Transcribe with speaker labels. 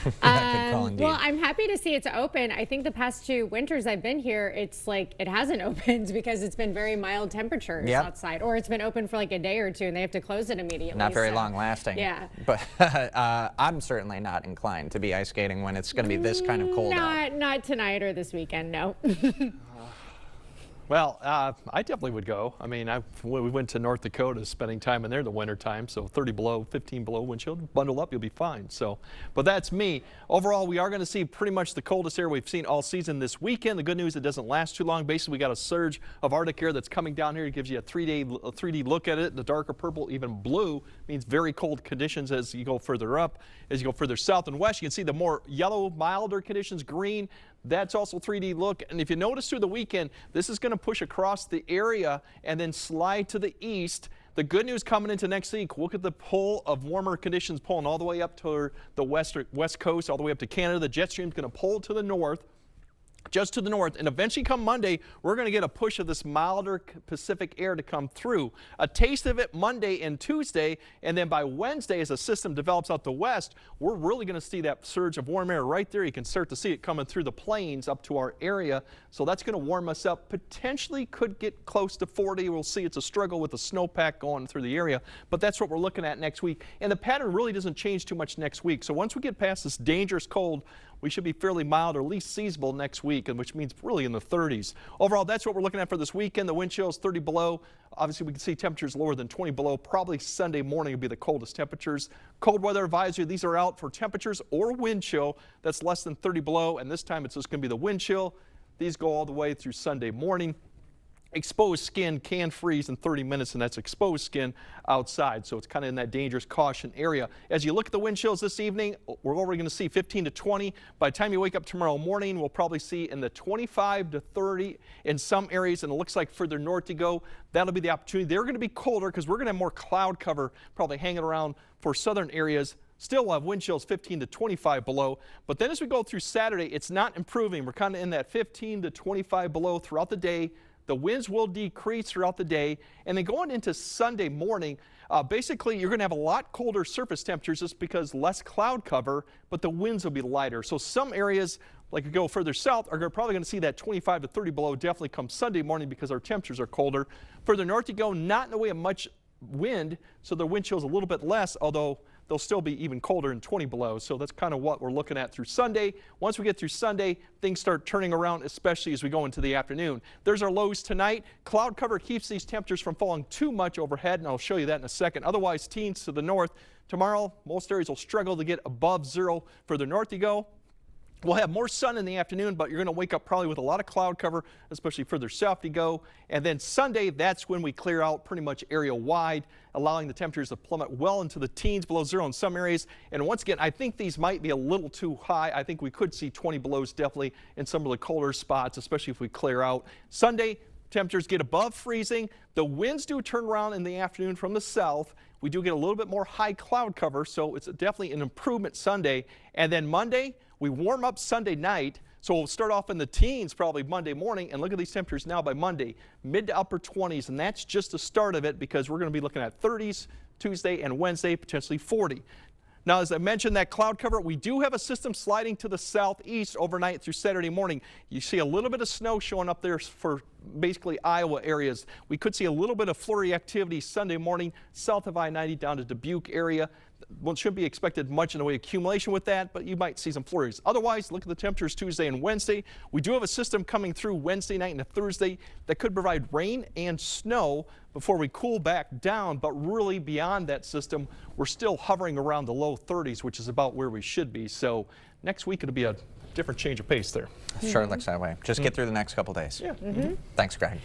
Speaker 1: Good call indeed.
Speaker 2: Well, I'm happy to see it's open. I think the past 2 winters I've been here, it's like it hasn't opened because it's been very mild temperatures outside, or it's been open for like a day or two and they have to close it immediately.
Speaker 1: Not very long lasting.
Speaker 2: Yeah.
Speaker 1: But I'm certainly not inclined to be ice skating when it's going to be this kind of cold out.
Speaker 2: Not tonight or this weekend, no.
Speaker 3: Well, I definitely would go. I mean, we went to North Dakota spending time in there in the winter time, so 30 below, 15 below wind chill. Bundle up, you'll be fine. So, but that's me. Overall, we are going to see pretty much the coldest air we've seen all season this weekend. The good news, it doesn't last too long. Basically, we got a surge of Arctic air that's coming down here. It gives you a 3D look at it. The darker purple, even blue, means very cold conditions as you go further up. As you go further south and west, you can see the more yellow, milder conditions, green. That's also 3D look. And if you notice through the weekend, this is going to push across the area and then slide to the east. The good news coming into next week, look at the pull of warmer conditions pulling all the way up to the west coast, all the way up to Canada. The jet stream is going to pull to the north. Just to the north, and eventually come Monday, we're going to get a push of this milder Pacific air to come through. A taste of it Monday and Tuesday, and then by Wednesday, as the system develops out the west, we're really going to see that surge of warm air right there. You can start to see it coming through the plains up to our area, so that's going to warm us up. Potentially could get close to 40. We'll see. It's a struggle with the snowpack going through the area, but that's what we're looking at next week, and the pattern really doesn't change too much next week. So once we get past this dangerous cold, we should be fairly mild or at least seasonable next week, which means really in the 30s. Overall, that's what we're looking at for this weekend. The wind chill is 30 below. Obviously, we can see temperatures lower than 20 below. Probably Sunday morning will be the coldest temperatures. Cold weather advisory, these are out for temperatures or wind chill that's less than 30 below, and this time it's just going to be the wind chill. These go all the way through Sunday morning. Exposed skin can freeze in 30 minutes, and that's exposed skin outside, so it's kind of in that dangerous caution area. As you look at the wind chills this evening, we're already going to see 15 to 20. By the time you wake up tomorrow morning, we'll probably see in the 25 to 30 in some areas, and it looks like further north you go, that'll be the opportunity. They're going to be colder because we're going to have more cloud cover probably hanging around for southern areas. Still, we'll have wind chills 15 to 25 below, but then as we go through Saturday, it's not improving. We're kind of in that 15 to 25 below throughout the day. The winds will decrease throughout the day, and then going into Sunday morning, basically you're going to have a lot colder surface temperatures just because less cloud cover, but the winds will be lighter. So some areas, like you go further south, are probably going to see that 25 to 30 below definitely come Sunday morning because our temperatures are colder. Further north you go, not in the way of much wind, so the wind chill is a little bit less, although they'll still be even colder than 20 below. So that's kind of what we're looking at through Sunday. Once we get through Sunday, things start turning around, especially as we go into the afternoon. There's our lows tonight. Cloud cover keeps these temperatures from falling too much overhead, and I'll show you that in a second. Otherwise, teens to the north. Tomorrow, most areas will struggle to get above zero. Further north you go. We'll have more sun in the afternoon, but you're going to wake up probably with a lot of cloud cover, especially further south you go. And then Sunday, that's when we clear out pretty much area-wide, allowing the temperatures to plummet well into the teens, below zero in some areas. And once again, I think these might be a little too high. I think we could see 20 belows definitely in some of the colder spots, especially if we clear out. Sunday, temperatures get above freezing. The winds do turn around in the afternoon from the south. We do get a little bit more high cloud cover, so it's definitely an improvement Sunday. And then Monday, we warm up Sunday night, so we'll start off in the teens probably Monday morning, and look at these temperatures now by Monday, mid to upper 20s, and that's just the start of it because we're going to be looking at 30s Tuesday and Wednesday, potentially 40. Now, as I mentioned, that cloud cover, we do have a system sliding to the southeast overnight through Saturday morning. You see a little bit of snow showing up there for basically Iowa areas. We could see a little bit of flurry activity Sunday morning south of I-90 down to Dubuque area. Well, shouldn't be expected much in the way of accumulation with that, but you might see some flurries. Otherwise, look at the temperatures Tuesday and Wednesday. We do have a system coming through Wednesday night into Thursday that could provide rain and snow before we cool back down, but really beyond that system, we're still hovering around the low 30s, which is about where we should be. So next week, it'll be a different change of pace there.
Speaker 1: Sure looks that way. Just get through the next couple days.
Speaker 3: Yeah.
Speaker 1: Thanks, Greg.